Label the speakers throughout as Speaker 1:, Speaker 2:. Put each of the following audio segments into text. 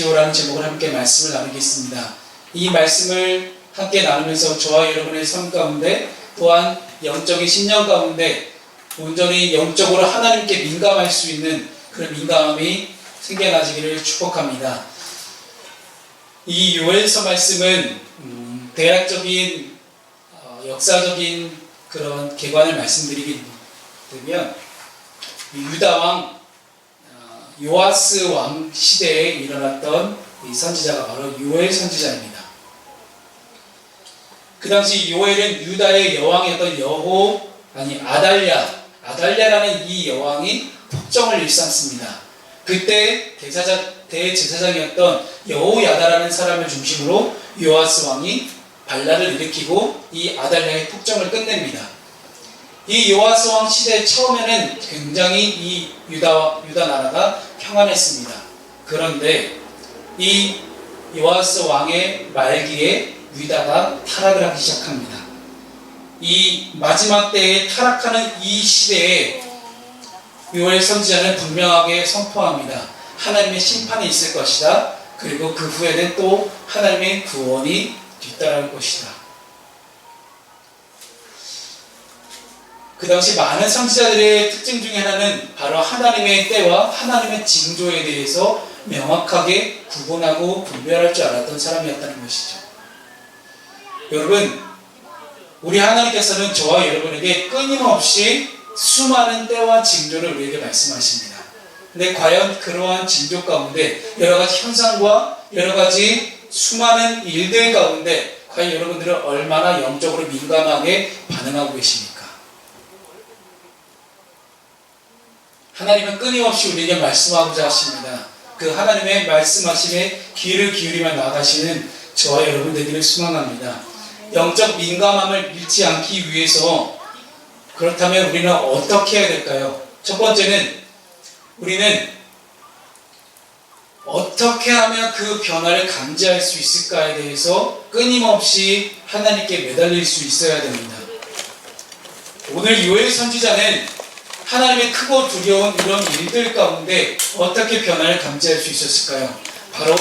Speaker 1: 주십시오라는 제목으로 함께 말씀을 나누겠습니다. 이 말씀을 함께 나누면서 저와 여러분의 삶 가운데 또한 영적인 신념 가운데 온전히 영적으로 하나님께 민감할 수 있는 그런 민감함이 생겨나지기를 축복합니다. 이 요엘서 말씀은 대략적인 역사적인 그런 개관을 말씀드리게 되면 유다 왕 요아스 왕 시대에 일어났던 이 선지자가 바로 요엘 선지자입니다. 그 당시 요엘은 유다의 여왕이었던 아달랴라는 이 여왕이 폭정을 일삼습니다. 그때 대제사장이었던 여호야다라는 사람을 중심으로 요아스 왕이 반란을 일으키고 이 아달랴의 폭정을 끝냅니다. 이 요아스 왕 시대 처음에는 굉장히 이 유다 나라가 평안했습니다. 그런데 이 요아스 왕의 말기에 유다가 타락을 하기 시작합니다. 이 마지막 때에 타락하는 이 시대에 요엘 선지자는 분명하게 선포합니다. 하나님의 심판이 있을 것이다. 그리고 그 후에는 또 하나님의 구원이 뒤따를 것이다. 그 당시 많은 선지자들의 특징 중에 하나는 바로 하나님의 때와 하나님의 징조에 대해서 명확하게 구분하고 분별할 줄 알았던 사람이었다는 것이죠. 여러분, 우리 하나님께서는 저와 여러분에게 끊임없이 수많은 때와 징조를 우리에게 말씀하십니다. 근데 과연 그러한 징조 가운데 여러가지 현상과 여러가지 수많은 일들 가운데 과연 여러분들은 얼마나 영적으로 민감하게 반응하고 계십니까? 하나님은 끊임없이 우리에게 말씀하고자 하십니다. 그 하나님의 말씀하심에 귀를 기울이며 나아가시는 저와 여러분 되기를 소망합니다. 영적 민감함을 잃지 않기 위해서 그렇다면 우리는 어떻게 해야 될까요? 첫 번째는 우리는 어떻게 하면 그 변화를 감지할 수 있을까에 대해서 끊임없이 하나님께 매달릴 수 있어야 됩니다. 오늘 요엘 선지자는 하나님의 크고 두려운 이런 일들 가운데 어떻게 변화를 감지할 수 있었을까요? 바로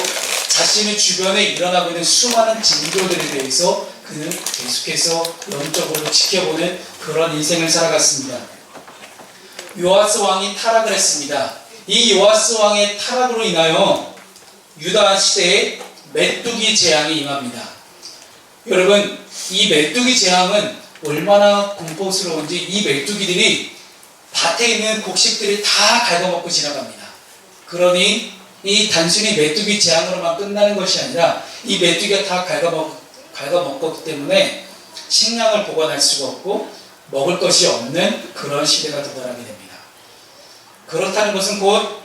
Speaker 1: 자신의 주변에 일어나고 있는 수많은 징조들에 대해서 그는 계속해서 영적으로 지켜보는 그런 인생을 살아갔습니다. 요아스 왕이 타락을 했습니다. 이 요아스 왕의 타락으로 인하여 유다 시대에 메뚜기 재앙이 임합니다. 여러분, 이 메뚜기 재앙은 얼마나 공포스러운지 이 메뚜기들이 밭에 있는 곡식들이 다 갉아먹고 지나갑니다. 그러니 이 단순히 메뚜기 재앙으로만 끝나는 것이 아니라 이 메뚜기가 다 갉아먹었기 때문에 식량을 보관할 수가 없고 먹을 것이 없는 그런 시대가 도달하게 됩니다. 그렇다는 것은 곧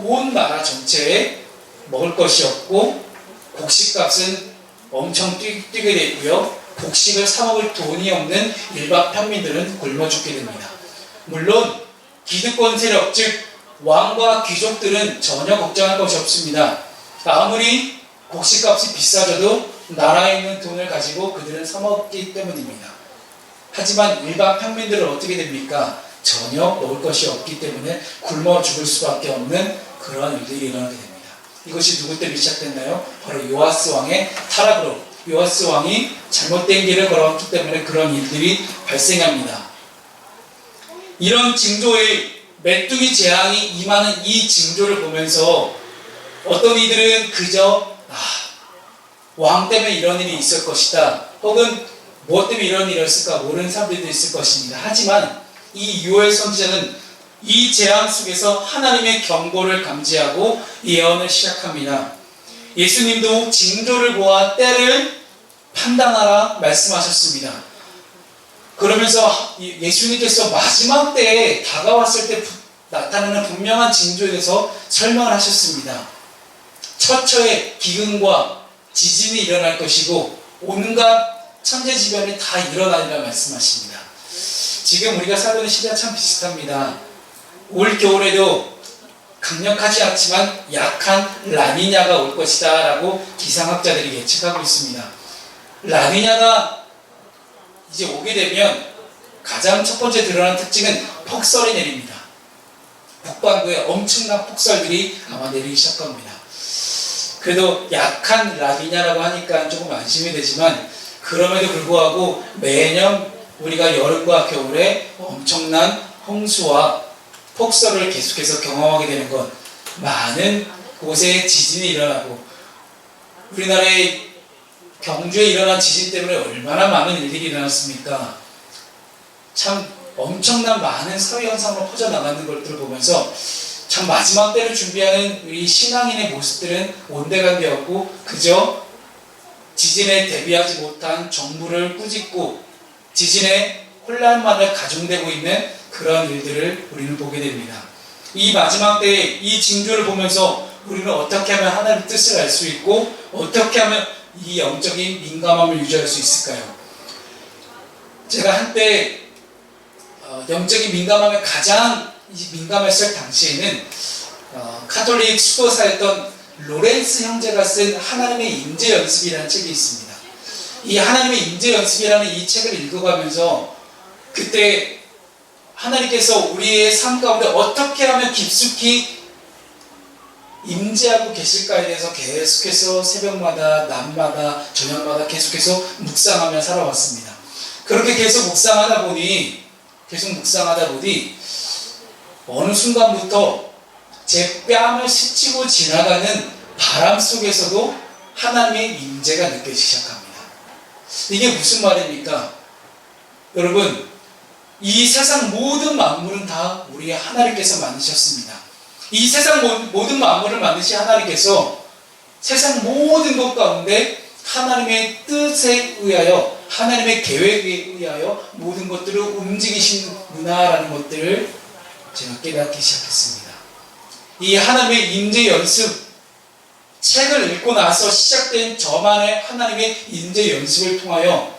Speaker 1: 온 나라 전체에 먹을 것이 없고 곡식값은 엄청 뛰게 되고요. 곡식을 사 먹을 돈이 없는 일반 평민들은 굶어 죽게 됩니다. 물론 기득권 세력, 즉 왕과 귀족들은 전혀 걱정할 것이 없습니다. 아무리 곡식값이 비싸져도 나라에 있는 돈을 가지고 그들은 사 먹기 때문입니다. 하지만 일반 평민들은 어떻게 됩니까? 전혀 먹을 것이 없기 때문에 굶어 죽을 수밖에 없는 그러한 일들이 일어나게 됩니다. 이것이 누구 때문에 시작됐나요? 바로 요아스 왕의 타락으로, 요아스 왕이 잘못된 길을 걸었기 때문에 그런 일들이 발생합니다. 이런 징조의 메뚜기 재앙이 임하는 이 징조를 보면서 어떤 이들은 그저 왕 때문에 이런 일이 있을 것이다, 혹은 무엇 때문에 이런 일이 있을까 모르는 사람들도 있을 것입니다. 하지만 이 요엘 선지자는 이 재앙 속에서 하나님의 경고를 감지하고 예언을 시작합니다. 예수님도 징조를 보아 때를 판단하라 말씀하셨습니다. 그러면서 예수님께서 마지막 때에 다가왔을 때 나타나는 분명한 징조에 대해서 설명을 하셨습니다. 처처에 기근과 지진이 일어날 것이고 온갖 천재지변이 다 일어나리라 말씀하십니다. 지금 우리가 살고 있는 시대와 참 비슷합니다. 올 겨울에도 강력하지 않지만 약한 라니냐가 올 것이다 라고 기상학자들이 예측하고 있습니다. 라니냐가 이제 오게 되면 가장 첫 번째 드러나는 특징은 폭설이 내립니다. 북반구에 엄청난 폭설들이 아마 내리기 시작합니다. 그래도 약한 라니냐라고 하니까 조금 안심이 되지만 그럼에도 불구하고 매년 우리가 여름과 겨울에 엄청난 홍수와 폭설을 계속해서 경험하게 되는 것, 많은 곳에 지진이 일어나고 우리나라의 경주에 일어난 지진 때문에 얼마나 많은 일들이 일어났습니까? 참 엄청난 많은 사회 현상으로 퍼져나가는 것들을 보면서 참 마지막 때를 준비하는 우리 신앙인의 모습들은 온데간데 없고 그저 지진에 대비하지 못한 정부를 꾸짖고 지진의 혼란만을 가중되고 있는 그런 일들을 우리는 보게 됩니다. 이 마지막 때에 이 징조를 보면서 우리는 어떻게 하면 하나님의 뜻을 알 수 있고 어떻게 하면 이 영적인 민감함을 유지할 수 있을까요? 제가 한때 영적인 민감함에 가장 민감했을 당시에는 카톨릭 수도사였던 로렌스 형제가 쓴 하나님의 임재 연습이라는 책이 있습니다. 이 하나님의 임재 연습이라는 이 책을 읽어가면서 그때 하나님께서 우리의 삶 가운데 어떻게 하면 깊숙이 임재하고 계실까에 대해서 계속해서 새벽마다 낮마다 저녁마다 계속해서 묵상하며 살아왔습니다. 그렇게 계속 묵상하다 보니 어느 순간부터 제 뺨을 스치고 지나가는 바람 속에서도 하나님의 임재가 느껴지기 시작합니다. 이게 무슨 말입니까? 여러분, 이 세상 모든 만물은 다 우리 하나님께서 만드셨습니다. 이 세상 모든 만물을 만드신 하나님께서 세상 모든 것 가운데 하나님의 뜻에 의하여 하나님의 계획에 의하여 모든 것들을 움직이시는구나라는 것들을 제가 깨닫기 시작했습니다. 이 하나님의 임재 연습 책을 읽고 나서 시작된 저만의 하나님의 임재 연습을 통하여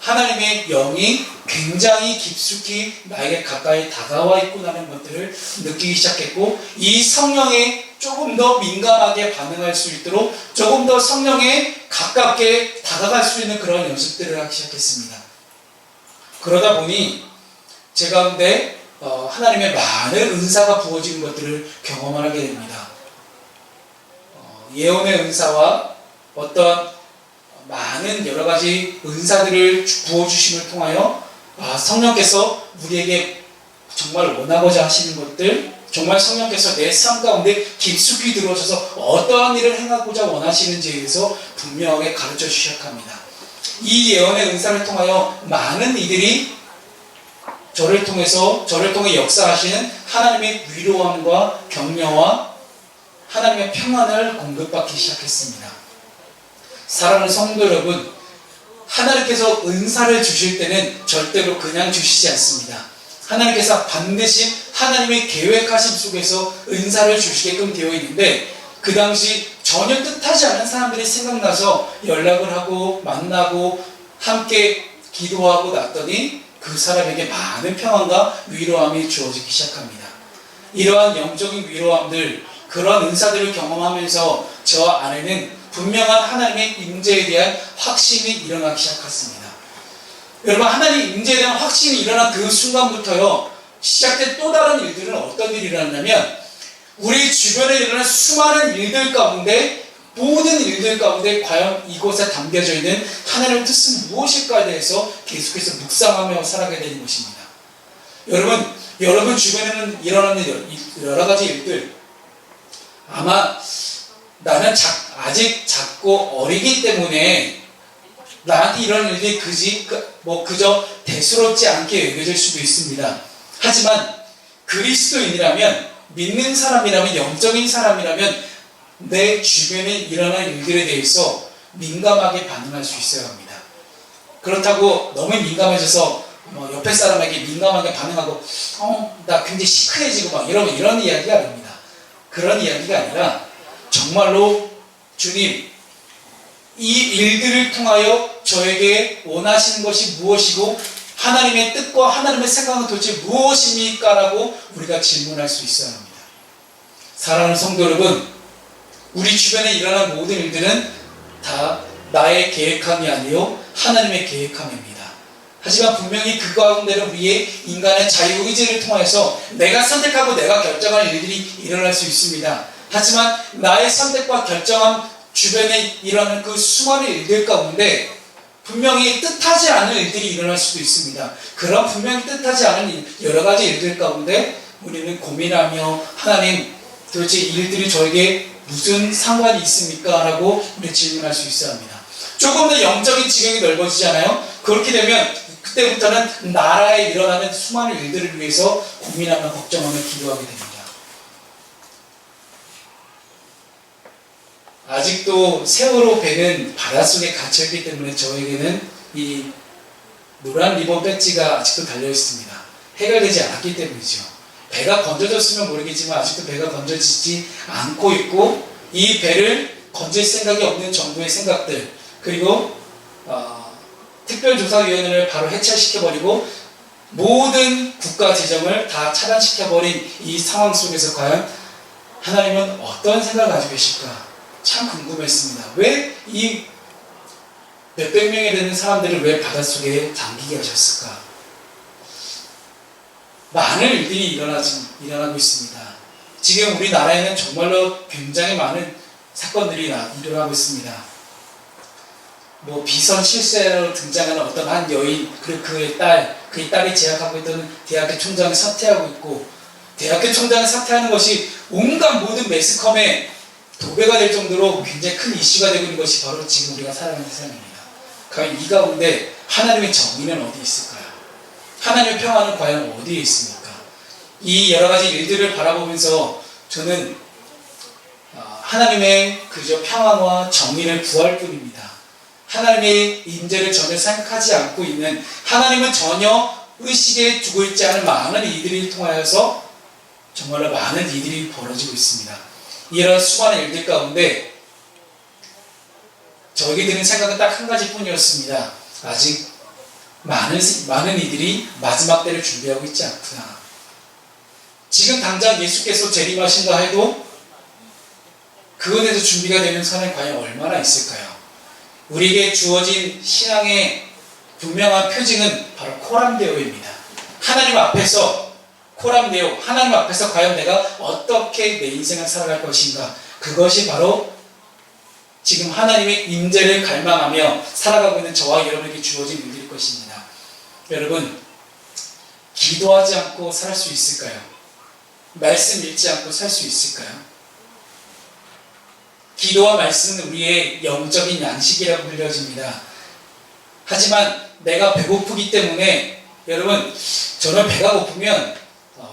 Speaker 1: 하나님의 영이 굉장히 깊숙이 나에게 가까이 다가와 있구나라는 것들을 느끼기 시작했고 이 성령에 조금 더 민감하게 반응할 수 있도록 조금 더 성령에 가깝게 다가갈 수 있는 그런 연습들을 하기 시작했습니다. 그러다 보니 제 가운데 하나님의 많은 은사가 부어지는 것들을 경험하게 됩니다. 예언의 은사와 어떤 많은 여러 가지 은사들을 부어주심을 통하여 성령께서 우리에게 정말 원하고자 하시는 것들, 정말 성령께서 내 삶 가운데 깊숙이 들어오셔서 어떠한 일을 행하고자 원하시는지에 대해서 분명하게 가르쳐 주시기 시작합니다. 이 예언의 은사를 통하여 많은 이들이 저를 통해 역사하시는 하나님의 위로함과 격려와 하나님의 평안을 공급받기 시작했습니다. 사랑하는 성도 여러분, 하나님께서 은사를 주실 때는 절대로 그냥 주시지 않습니다. 하나님께서 반드시 하나님의 계획하심 속에서 은사를 주시게끔 되어 있는데 그 당시 전혀 뜻하지 않은 사람들이 생각나서 연락을 하고 만나고 함께 기도하고 났더니 그 사람에게 많은 평안과 위로함이 주어지기 시작합니다. 이러한 영적인 위로함들, 그런 은사들을 경험하면서 저 안에는 분명한 하나님의 임재에 대한 확신이 일어나기 시작했습니다. 여러분, 하나님의 임재에 대한 확신이 일어난 그 순간부터요, 시작된 또 다른 일들은 어떤 일이 일어났냐면 우리 주변에 일어난 수많은 일들 가운데 모든 일들 가운데 과연 이곳에 담겨져 있는 하나님의 뜻은 무엇일까에 대해서 계속해서 묵상하며 살아가게 되는 것입니다. 여러분 주변에는 일어나는 여러 가지 일들, 아마 나는 아직 작고 어리기 때문에 나한테 이런 일들이 그저 대수롭지 않게 여겨질 수도 있습니다. 하지만 그리스도인이라면, 믿는 사람이라면, 영적인 사람이라면 내 주변에 일어난 일들에 대해서 민감하게 반응할 수 있어야 합니다. 그렇다고 너무 민감해져서 옆에 사람에게 민감하게 반응하고 나 굉장히 시크해지고 이런 이야기가 아닙니다. 그런 이야기가 아니라 정말로 주님, 이 일들을 통하여 저에게 원하시는 것이 무엇이고 하나님의 뜻과 하나님의 생각은 도대체 무엇입니까? 라고 우리가 질문할 수 있어야 합니다. 사랑하는 성도 여러분, 우리 주변에 일어난 모든 일들은 다 나의 계획함이 아니요 하나님의 계획함입니다. 하지만 분명히 그 가운데는 우리의 인간의 자유의지를 통해서 내가 선택하고 내가 결정할 일들이 일어날 수 있습니다. 하지만 나의 선택과 결정함 주변에 일어나는 그 수많은 일들 가운데 분명히 뜻하지 않은 일들이 일어날 수도 있습니다. 그런 분명히 뜻하지 않은 여러 가지 일들 가운데 우리는 고민하며 하나님 도대체 이 일들이 저에게 무슨 상관이 있습니까? 라고 우리 질문할 수 있어야 합니다. 조금 더 영적인 지경이 넓어지잖아요. 그렇게 되면 그때부터는 나라에 일어나는 수많은 일들을 위해서 고민하며 걱정하며 기도하게 됩니다. 아직도 세월호 배는 바닷속에 갇혀있기 때문에 저에게는 이 노란 리본 배지가 아직도 달려있습니다. 해결되지 않았기 때문이죠. 배가 건져졌으면 모르겠지만 아직도 배가 건져지지 않고 있고, 이 배를 건질 생각이 없는 정부의 생각들, 그리고 특별조사위원회를 바로 해체시켜버리고 모든 국가 재정을 다 차단시켜버린 이 상황 속에서 과연 하나님은 어떤 생각을 가지고 계실까? 참 궁금했습니다. 왜 이 몇백 명이 되는 사람들을 왜 바닷속에 잠기게 하셨을까? 많은 일들이 일어나고 있습니다. 지금 우리나라에는 정말로 굉장히 많은 사건들이 일어나고 있습니다. 뭐 비선 실세로 등장하는 어떤 한 여인, 그리고 그의 딸이 재학하고 있던 대학교 총장이 사퇴하고 있고, 대학교 총장이 사퇴하는 것이 온갖 모든 매스컴에 도배가 될 정도로 굉장히 큰 이슈가 되고 있는 것이 바로 지금 우리가 살아가는 세상입니다. 과연 이 가운데 하나님의 정의는 어디 있을까요? 하나님의 평화는 과연 어디에 있습니까? 이 여러 가지 일들을 바라보면서 저는 하나님의 그저 평화와 정의를 구할 뿐입니다. 하나님의 임재를 전혀 생각하지 않고 있는, 하나님은 전혀 의식에 두고 있지 않은 많은 이들을 통하여서 정말로 많은 일들이 벌어지고 있습니다. 이런 수많은 일들 가운데 저에게 드는 생각은 딱 한 가지 뿐이었습니다. 아직 많은 이들이 마지막 때를 준비하고 있지 않구나. 지금 당장 예수께서 재림하신다 해도 그것에서 준비가 되는 선은 과연 얼마나 있을까요? 우리에게 주어진 신앙의 분명한 표징은 바로 코람데오입니다. 하나님 앞에서 코람데오, 하나님 앞에서 과연 내가 어떻게 내 인생을 살아갈 것인가, 그것이 바로 지금 하나님의 임재를 갈망하며 살아가고 있는 저와 여러분에게 주어진 일일 것입니다. 여러분, 기도하지 않고 살 수 있을까요? 말씀 읽지 않고 살 수 있을까요? 기도와 말씀은 우리의 영적인 양식이라고 불려집니다. 하지만 내가 배고프기 때문에, 여러분, 저는 배가 고프면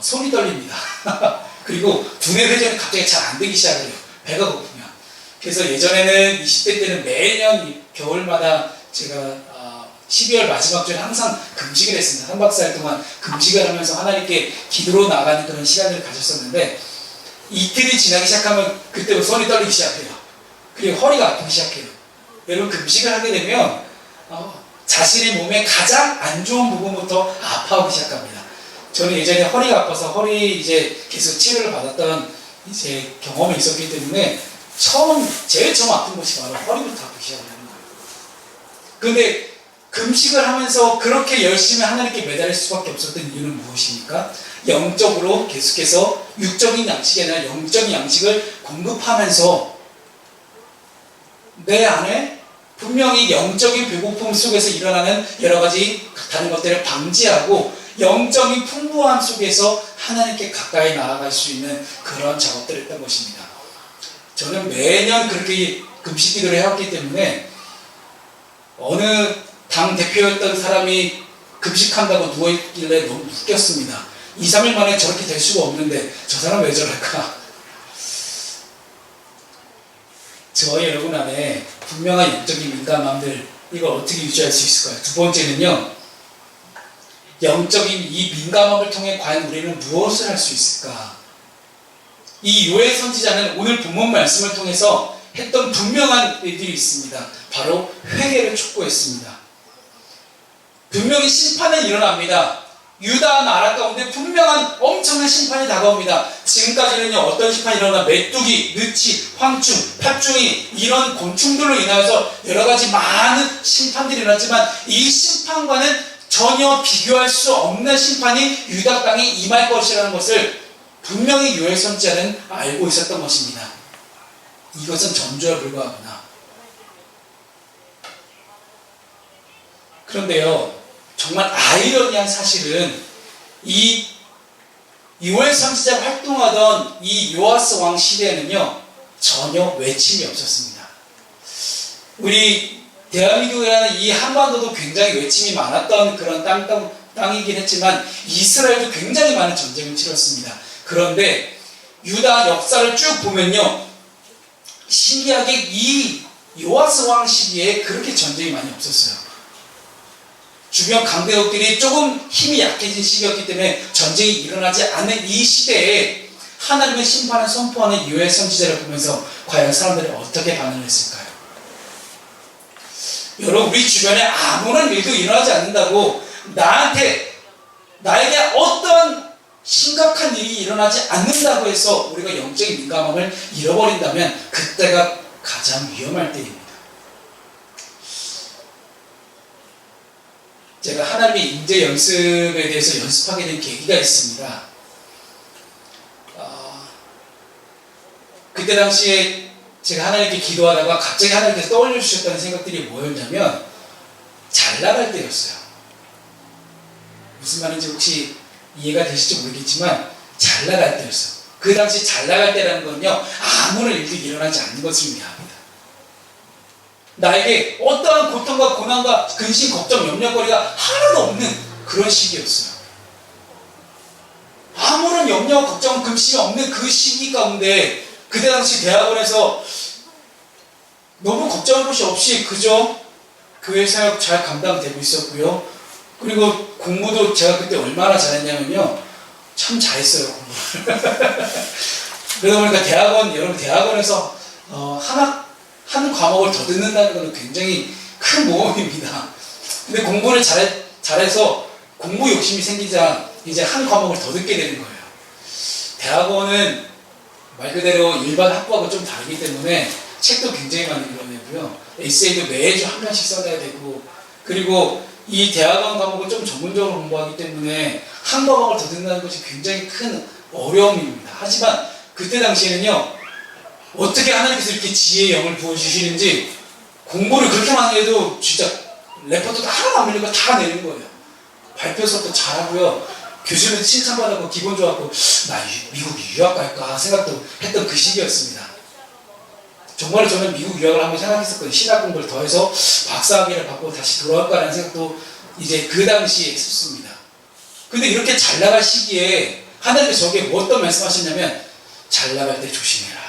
Speaker 1: 손이 떨립니다. 그리고 두뇌 회전이 갑자기 잘 안 되기 시작해요. 배가 고프면. 그래서 예전에는 20대 때는 매년 겨울마다 제가 12월 마지막 주에 항상 금식을 했습니다. 3박 4일 동안 금식을 하면서 하나님께 기도로 나가는 그런 시간을 가졌었는데, 이틀이 지나기 시작하면 그때부터 손이 떨리기 시작해요. 그리고 허리가 아프기 시작해요. 여러분, 금식을 하게 되면 자신의 몸에 가장 안 좋은 부분부터 아파하기 시작합니다. 저는 예전에 허리가 아파서 허리 이제 계속 치료를 받았던 이제 경험이 있었기 때문에 제일 처음 아픈 곳이 바로 허리부터 아프기 시작하는 거예요. 그런데 금식을 하면서 그렇게 열심히 하나님께 매달릴 수밖에 없었던 이유는 무엇입니까? 영적으로 계속해서 육적인 양식이 아니라 영적인 양식을 공급하면서 내 안에 분명히 영적인 배고픔 속에서 일어나는 여러 가지 다른 것들을 방지하고 영적인 풍부함 속에서 하나님께 가까이 나아갈 수 있는 그런 작업들을 했던 것입니다. 저는 매년 그렇게 금식 기도를 해왔기 때문에 어느 당 대표였던 사람이 금식한다고 누워있길래 너무 웃겼습니다. 2, 3일 만에 저렇게 될 수가 없는데 저 사람 왜 저럴까? 저와 여러분 안에 분명한 영적인 민감함들, 이걸 어떻게 유지할 수 있을까요? 두 번째는요, 영적인 이 민감함을 통해 과연 우리는 무엇을 할 수 있을까? 이 요엘 선지자는 오늘 본문 말씀을 통해서 했던 분명한 일들이 있습니다. 바로 회개를 촉구했습니다. 분명히 심판은 일어납니다. 유다 나라 가운데 분명한 엄청난 심판이 다가옵니다. 지금까지는요, 어떤 심판이 일어나 메뚜기, 느치, 황충, 팥중이 이런 곤충들로 인하여서 여러 가지 많은 심판들이 일어났지만 이 심판과는 전혀 비교할 수 없는 심판이 유다 땅에 임할 것이라는 것을 분명히 요엘 선지자는 알고 있었던 것입니다. 이것은 전조에 불과하구나. 그런데요, 정말 아이러니한 사실은 이 요엘 선지자가 활동하던 이 요아스 왕 시대에는요, 전혀 외침이 없었습니다. 우리 대한민국이라는 이 한반도도 굉장히 외침이 많았던 그런 땅이긴 했지만 이스라엘도 굉장히 많은 전쟁을 치렀습니다. 그런데 유다 역사를 쭉 보면요, 신기하게 이 요아스 왕 시기에 그렇게 전쟁이 많이 없었어요. 주변 강대국들이 조금 힘이 약해진 시기였기 때문에 전쟁이 일어나지 않는 이 시대에 하나님의 심판을 선포하는 요엘 선지자를 보면서 과연 사람들이 어떻게 반응을 했을까요? 여러분, 우리 주변에 아무런 일도 일어나지 않는다고 나에게 어떤 심각한 일이 일어나지 않는다고 해서 우리가 영적인 민감함을 잃어버린다면 그때가 가장 위험할 때입니다. 제가 하나님의 인재 연습에 대해서 연습하게 된 계기가 있습니다. 그때 당시에 제가 하나님께 기도하다가 갑자기 하나님께서 떠올려 주셨다는 생각들이 뭐였냐면 잘 나갈 때였어요. 무슨 말인지 혹시 이해가 되실지 모르겠지만 잘 나갈 때였어요. 그 당시 잘 나갈 때라는 건요, 아무런 일도 일어나지 않는 것을 의미합니다. 나에게 어떠한 고통과 고난과 근심, 걱정, 염려거리가 하나도 없는 그런 시기였어요. 아무런 염려와 걱정, 근심이 없는 그 시기 가운데 그때 당시 대학원에서 너무 걱정할 것이 없이 그저 교회 사역 잘 감당되고 있었고요. 그리고 공부도 제가 그때 얼마나 잘했냐면요, 참 잘했어요, 공부를. 그러다 보니까 여러분 대학원에서 한 과목을 더 듣는다는 것은 굉장히 큰 모험입니다. 근데 공부를 잘해서 공부 욕심이 생기자 이제 한 과목을 더 듣게 되는 거예요. 대학원은 말 그대로 일반 학부하고 좀 다르기 때문에 책도 굉장히 많이 읽어내고요. 에세이도 매주 한 편씩 써내야 되고, 그리고 이 대학원 과목을 좀 전문적으로 공부하기 때문에 한 과목을 더 듣는다는 것이 굉장히 큰 어려움입니다. 하지만 그때 당시에는요, 어떻게 하나님께서 이렇게 지혜의 영을 부어주시는지 공부를 그렇게 많이 해도 진짜 레포트도 하나도 안 밀리고 다 내는 거예요. 발표 수업도 잘하고요. 교수님한테 칭찬받았고 기분 좋았고 나 미국 유학 갈까 생각도 했던 그 시기였습니다. 정말 저는 미국 유학을 한번 생각했었거든요. 신학 공부를 더해서 박사학위를 받고 다시 돌아올까라는 생각도 이제 그 당시에 했었습니다. 근데 이렇게 잘 나갈 시기에 하나님께서 저에게 어떤 말씀하셨냐면 잘 나갈 때 조심해라.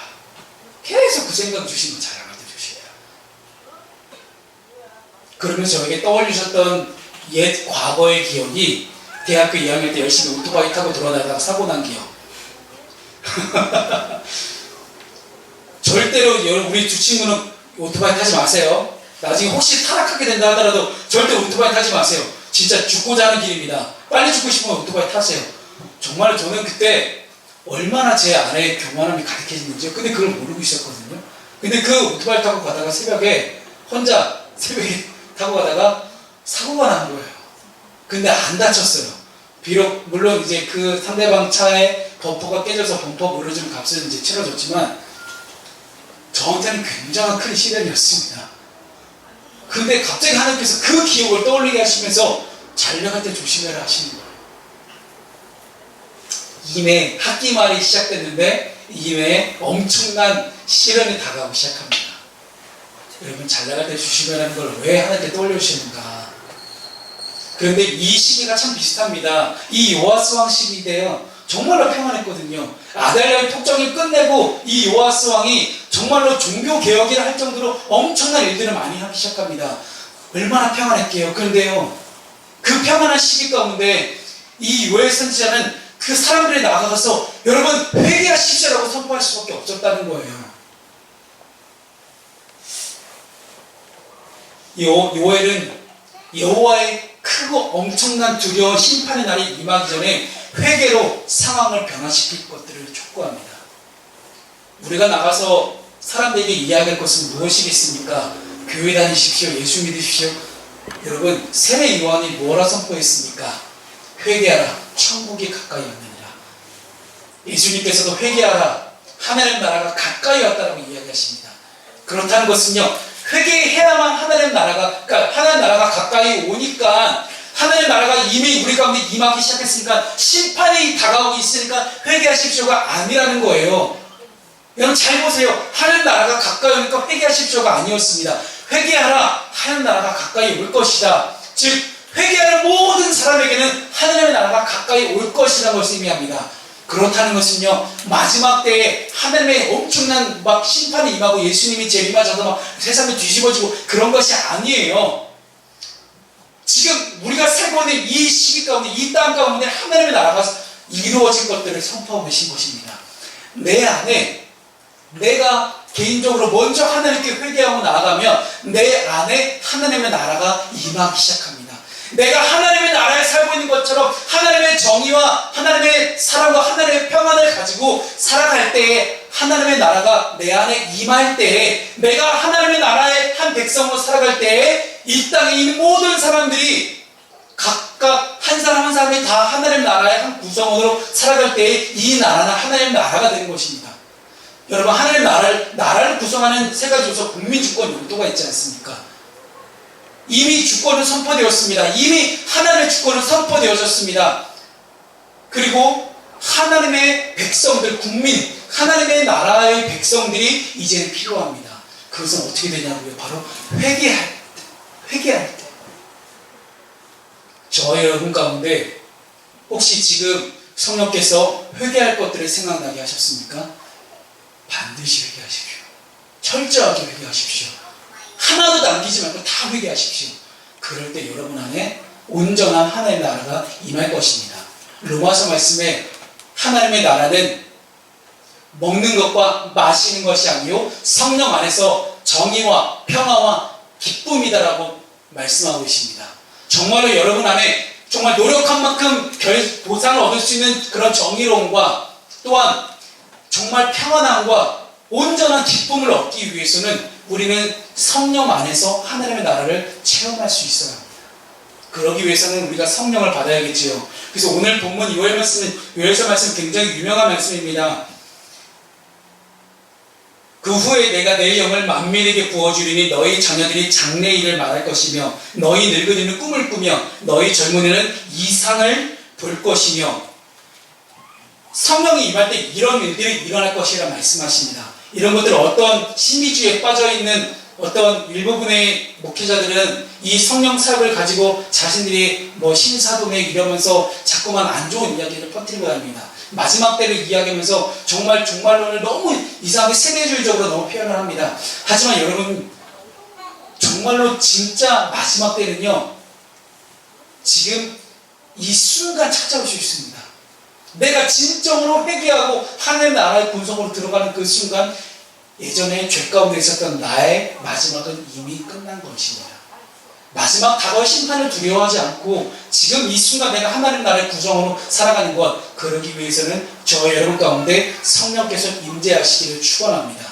Speaker 1: 계속 그 생각 주시면 잘 나갈 때 조심해라. 그러면서 저에게 떠올리셨던 옛 과거의 기억이 대학교 2학년 때 열심히 오토바이 타고 돌아다니다가 사고 난 기억. 절대로 여러분, 우리 두 친구는 오토바이 타지 마세요. 나중에 혹시 타락하게 된다 하더라도 절대 오토바이 타지 마세요. 진짜 죽고자 하는 길입니다. 빨리 죽고 싶으면 오토바이 타세요. 정말 저는 그때 얼마나 제 안에 교만함이 가득해졌는지요. 근데 그걸 모르고 있었거든요. 근데 그 오토바이 타고 가다가 혼자 새벽에 타고 가다가 사고가 난 거예요. 근데 안 다쳤어요. 비록 물론 이제 그 상대방 차에 범퍼가 깨져서 범퍼 물어주는 값을 이제 치러줬지만 저한테는 굉장한 큰 시련이었습니다. 근데 갑자기 하나님께서 그 기억을 떠올리게 하시면서 잘 나갈 때 조심해라 하시는 거예요. 이내 학기 말이 시작됐는데 이내 엄청난 시련이 다가오기 시작합니다. 여러분, 잘 나갈 때 조심해라는 걸 왜 하나님께 떠올려주시는가? 그런데 이 시기가 참 비슷합니다. 이 요아스 왕 시기인데요, 정말로 평안했거든요. 아달랴의 폭정을 끝내고 이 요아스 왕이 정말로 종교 개혁을 할 정도로 엄청난 일들을 많이 하기 시작합니다. 얼마나 평안했게요. 그런데요, 그 평안한 시기 가운데 이 요엘 선지자는 그 사람들이 나가서 여러분 회개하십시오라고 선포할 수밖에 없었다는 거예요. 요엘은 여호와의 크고 엄청난 두려운 심판의 날이 임하기 전에 회개로 상황을 변화시킬 것들을 촉구합니다. 우리가 나가서 사람들에게 이야기할 것은 무엇이겠습니까? 교회 다니십시오, 예수 믿으십시오, 여러분, 세례 요한이 뭐라 선포했습니까? 회개하라, 천국이 가까이 왔느니라. 예수님께서도 회개하라, 하나님 나라가 가까이 왔다라고 이야기하십니다. 그렇다는 것은요, 회개해야만 하나님 나라가, 그러니까 하나님 나라가 가까이 오니까, 하나님 나라가 이미 우리 가운데 임하기 시작했으니까 심판이 다가오고 있으니까 회개하십시오가 아니라는 거예요. 여러분 잘 보세요. 하나님 나라가 가까이 오니까 회개하십시오가 아니었습니다. 회개하라, 하나님 나라가 가까이 올 것이다. 즉 회개하는 모든 사람에게는 하나님의 나라가 가까이 올 것이라는 것을 의미합니다. 그렇다는 것은요, 마지막 때에 하나님의 엄청난 막 심판이 임하고 예수님이 재림하셔서 막 세상이 뒤집어지고 그런 것이 아니에요. 지금 우리가 살고 있는 이 시기 가운데, 이 땅 가운데 하나님의 나라가 이루어질 것들을 선포하고 계신 것입니다. 내 안에 내가 개인적으로 먼저 하나님께 회개하고 나아가면 내 안에 하나님의 나라가 임하기 시작합니다. 내가 하나님의 나라에 살고 있는 것처럼 하나님의 정의와 하나님의 사랑과 하나님의 평안을 가지고 살아갈 때에 하나님의 나라가 내 안에 임할 때에 내가 하나님의 나라의 한 백성으로 살아갈 때에 이 땅에 있는 모든 사람들이 각각 한 사람 한 사람이 다 하나님의 나라의 한 구성원으로 살아갈 때에 이 나라는 하나님의 나라가 되는 것입니다. 여러분, 하나님의 나라를 구성하는 세 가지 요소, 국민주권 용도가 있지 않습니까? 이미 주권은 선포되었습니다. 이미 하나님의 주권은 선포되어졌습니다. 그리고 하나님의 백성들, 국민, 하나님의 나라의 백성들이 이제는 필요합니다. 그것은 어떻게 되냐고요? 바로 회개할 때. 저와 여러분 가운데 혹시 지금 성령께서 회개할 것들을 생각나게 하셨습니까? 반드시 회개하십시오. 철저하게 회개하십시오. 하나도 남기지 말고 다 회개하십시오. 그럴 때 여러분 안에 온전한 하나님의 나라가 임할 것입니다. 로마서 말씀에 하나님의 나라는 먹는 것과 마시는 것이 아니요 성령 안에서 정의와 평화와 기쁨이다라고 말씀하고 계십니다. 정말로 여러분 안에 정말 노력한 만큼 보상을 얻을 수 있는 그런 정의로움과 또한 정말 평안함과 온전한 기쁨을 얻기 위해서는 우리는 성령 안에서 하나님의 나라를 체험할 수 있어야 합니다. 그러기 위해서는 우리가 성령을 받아야겠지요. 그래서 오늘 본문 요엘서 말씀은 굉장히 유명한 말씀입니다. 그 후에 내가 내 영을 만민에게 부어주리니 너희 자녀들이 장래일을 말할 것이며 너희 늙은이는 꿈을 꾸며 너희 젊은이는 이상을 볼 것이며 성령이 임할 때 이런 일들이 일어날 것이라 말씀하십니다. 이런 것들을 어떤 신비주의에 빠져있는 어떤 일부분의 목회자들은 이 성령 사역을 가지고 자신들이 신사동에 이러면서 자꾸만 안 좋은 이야기를 퍼뜨리고 다닙니다. 마지막 때를 이야기하면서 정말 종말론을 너무 이상하게 세대주의적으로 너무 표현을 합니다. 하지만 여러분, 정말로 진짜 마지막 때는요, 지금 이 순간 찾아올 수 있습니다. 내가 진정으로 회개하고 하나님의 나라의 본성으로 들어가는 그 순간, 예전에 죄 가운데 있었던 나의 마지막은 이미 끝난 것입니다. 마지막 다가올 심판을 두려워하지 않고 지금 이 순간 내가 하나님 나라의 구성으로 살아가는 것, 그러기 위해서는 저 여러분 가운데 성령께서 임재하시기를 축원합니다.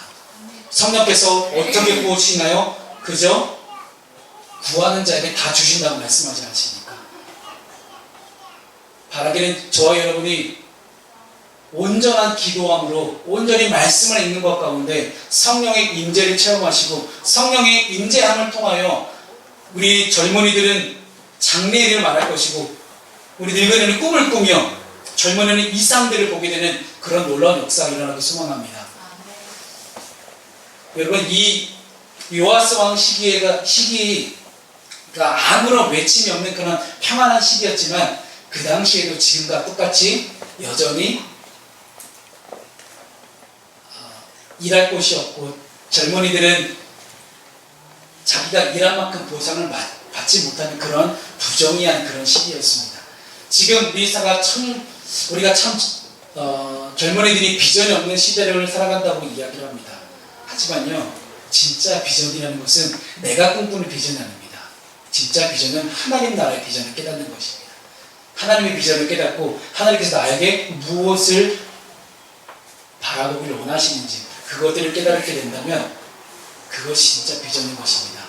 Speaker 1: 성령께서 어떻게 구워주시나요? 그저 구하는 자에게 다 주신다고 말씀하지 않으십니까? 바라기는 저와 여러분이 온전한 기도함으로 온전히 말씀을 읽는 것 가운데 성령의 임재를 체험하시고 성령의 임재함을 통하여 우리 젊은이들은 장래일을 말할 것이고 우리 늙은이는 꿈을 꾸며 젊은이는 이상들을 보게 되는 그런 놀라운 역사가 일어나기 소망합니다. 여러분, 이 요아스 왕 시기가 아무런 외침이 없는 그런 평안한 시기였지만 그 당시에도 지금과 똑같이 여전히 일할 곳이 없고 젊은이들은 자기가 일한 만큼 보상을 받지 못하는 그런 부정의한 그런 시기였습니다. 지금 우리가 참 젊은이들이 비전이 없는 시대를 살아간다고 이야기를 합니다. 하지만요, 진짜 비전이라는 것은 내가 꿈꾸는 비전이 아닙니다. 진짜 비전은 하나님 나라의 비전을 깨닫는 것입니다. 하나님의 비전을 깨닫고 하나님께서 나에게 무엇을 바라보기를 원하시는지 그것들을 깨닫게 된다면 그것이 진짜 비전인 것입니다.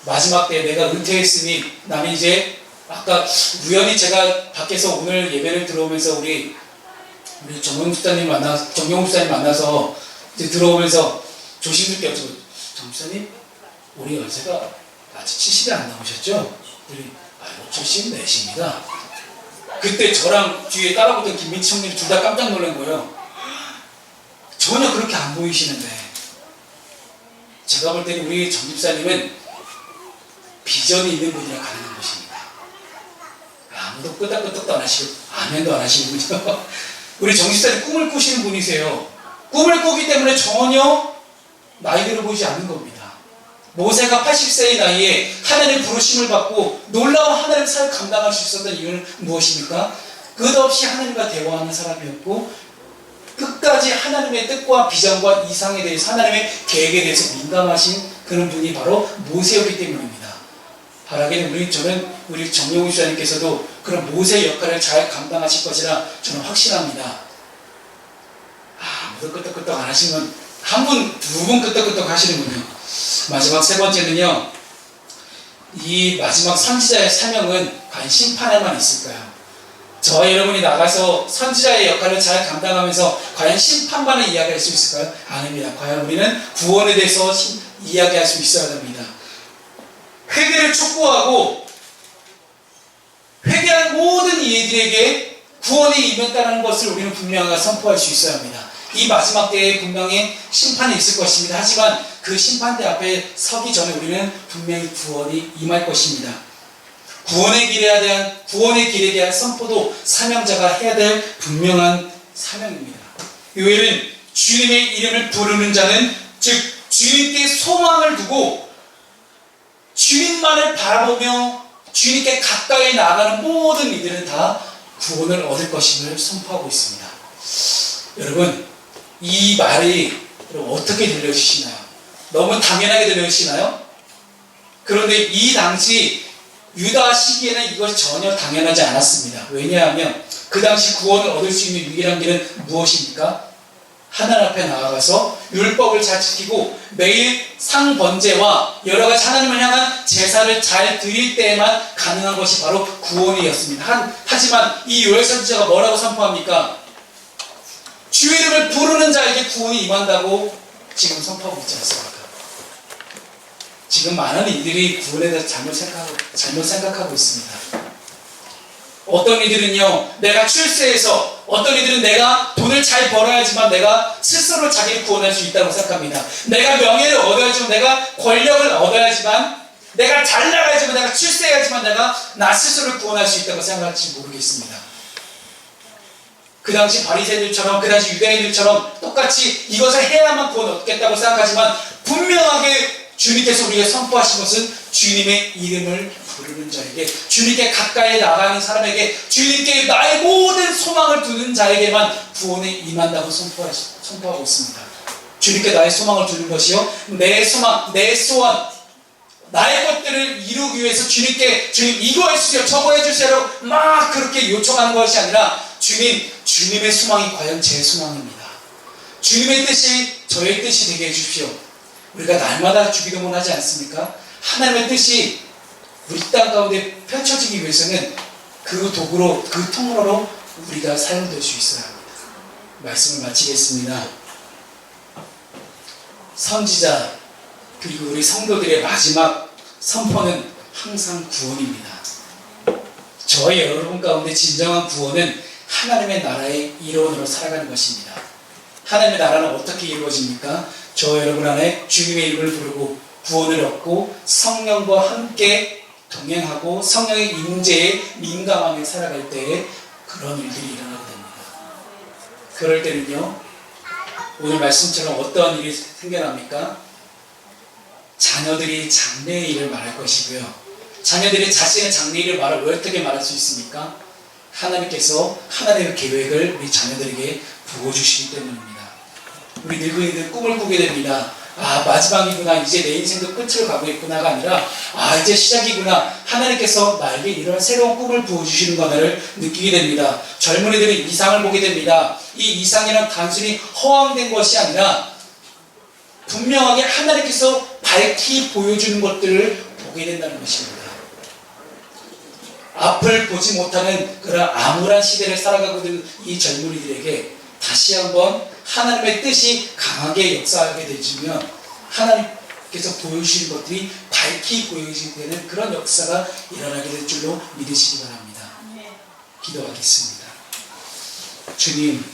Speaker 1: 마지막 때 내가 은퇴했으니 나는 이제 아까 우연히 제가 밖에서 오늘 예배를 들어오면서 우리 정용 목사님 만나서 이제 들어오면서 조심스럽게 여쭤보죠. 정 목사님, 우리 연세가 아직 70이 안 넘으셨죠? 우리 74입니다. 그때 저랑 뒤에 따라붙던 김민치 형님이 둘 다 깜짝 놀란 거예요. 전혀 그렇게 안 보이시는데 제가 볼 때는 우리 정 집사님은 비전이 있는 분이라 가능한 것입니다. 아무도 끄덕끄덕도 안 하시고 아멘도 안 하시는군요. 우리 정 집사님 꿈을 꾸시는 분이세요. 꿈을 꾸기 때문에 전혀 나이 들어 보이지 않는 겁니다. 모세가 80세의 나이에 하나님의 부르심을 받고 놀라운 하나님의 사역을 감당할 수 있었던 이유는 무엇입니까? 끝없이 하나님과 대화하는 사람이었고 끝까지 하나님의 뜻과 비전과 이상에 대해서 하나님의 계획에 대해서 민감하신 그런 분이 바로 모세였기 때문입니다. 바라기는 우리 정용훈 주사님께서도 그런 모세의 역할을 잘 감당하실 것이라 저는 확신합니다. 아무도 끄떡끄떡 안 하시면 한 분, 두 분 끄떡끄떡 하시는군요. 마지막 세 번째는요, 이 마지막 선지자의 사명은 과연 심판에만 있을까요? 저와 여러분이 나가서 선지자의 역할을 잘 감당하면서 과연 심판만을 이야기할 수 있을까요? 아닙니다. 과연 우리는 구원에 대해서 이야기할 수 있어야 됩니다. 회개를 촉구하고 회개한 모든 이들에게 구원이 임했다는 것을 우리는 분명하게 선포할 수 있어야 합니다. 이 마지막 때에 분명히 심판이 있을 것입니다. 하지만 그 심판대 앞에 서기 전에 우리는 분명히 구원이 임할 것입니다. 구원의 길에 대한 선포도 사명자가 해야 될 분명한 사명입니다. 요일은 주님의 이름을 부르는 자는 즉 주님께 소망을 두고 주님만을 바라보며 주님께 가까이 나아가는 모든 이들은 다 구원을 얻을 것임을 선포하고 있습니다. 여러분, 이 말이 어떻게 들려주시나요? 너무 당연하게 들려주시나요? 그런데 이 당시 유다 시기에는 이것이 전혀 당연하지 않았습니다. 왜냐하면 그 당시 구원을 얻을 수 있는 유일한 길은 무엇입니까? 하나님 앞에 나아가서 율법을 잘 지키고 매일 상번제와 여러가지 하나님을 향한 제사를 잘 드릴 때에만 가능한 것이 바로 구원이었습니다. 하지만 이 요엘 선지자가 뭐라고 선포합니까? 주의 이름을 부르는 자에게 구원이 임한다고 지금 선포하고 있지 않습니까? 지금 많은 이들이 구원에 대해서 잘못 생각하고 있습니다. 어떤 이들은요, 내가 출세해서, 어떤 이들은 내가 돈을 잘 벌어야지만 내가 스스로 자기를 구원할 수 있다고 생각합니다. 내가 명예를 얻어야지만, 내가 권력을 얻어야지만, 내가 잘 나가야지만, 내가 출세해야지만 내가 나 스스로를 구원할 수 있다고 생각할지 모르겠습니다. 그 당시 바리새인들처럼, 그 당시 유대인들처럼 똑같이 이것을 해야만 구원 얻겠다고 생각하지만 분명하게 주님께서 우리에게 선포하신 것은 주님의 이름을 부르는 자에게, 주님께 가까이 나가는 사람에게, 주님께 나의 모든 소망을 두는 자에게만 구원에 임한다고 선포하고 있습니다. 주님께 나의 소망을 두는 것이요, 내 소망, 내 소원, 나의 것들을 이루기 위해서 주님께 주님 이거 해주세요, 저거 해주세요 막 그렇게 요청하는 것이 아니라 주님의 소망이 과연 제 소망입니다. 주님의 뜻이 저의 뜻이 되게 해주십시오. 우리가 날마다 주기도문 하지 않습니까? 하나님의 뜻이 우리 땅 가운데 펼쳐지기 위해서는 그 도구로, 그 통로로 우리가 사용될 수 있어야 합니다. 말씀을 마치겠습니다. 선지자 그리고 우리 성도들의 마지막 선포는 항상 구원입니다. 저희 여러분 가운데 진정한 구원은 하나님의 나라의 일원으로 살아가는 것입니다. 하나님의 나라는 어떻게 이루어집니까? 저 여러분 안에 주님의 이름을 부르고 구원을 얻고 성령과 함께 동행하고 성령의 임재에 민감하게 살아갈 때에 그런 일들이 일어나게 됩니다. 그럴 때는요, 오늘 말씀처럼 어떤 일이 생겨납니까? 자녀들이 장래의 일을 말할 것이고요. 자녀들이 자신의 장래의 일을 어떻게 말할 수 있습니까? 하나님께서 하나님의 계획을 우리 자녀들에게 부어주시기 때문입니다. 우리 늙은이들 꿈을 꾸게 됩니다. 아, 마지막이구나, 이제 내 인생도 끝으로 가고 있구나가 아니라 아, 이제 시작이구나, 하나님께서 나에게 이런 새로운 꿈을 부어주시는 것을 느끼게 됩니다. 젊은이들은 이상을 보게 됩니다. 이 이상이란 단순히 허황된 것이 아니라 분명하게 하나님께서 밝히 보여주는 것들을 보게 된다는 것입니다. 앞을 보지 못하는 그런 암울한 시대를 살아가고 있는 이 젊은이들에게 다시 한번 하나님의 뜻이 강하게 역사하게 되시면 하나님께서 보여주시는 것들이 밝히 보여지게 되는 그런 역사가 일어나게 될 줄로 믿으시기 바랍니다. 기도하겠습니다. 주님,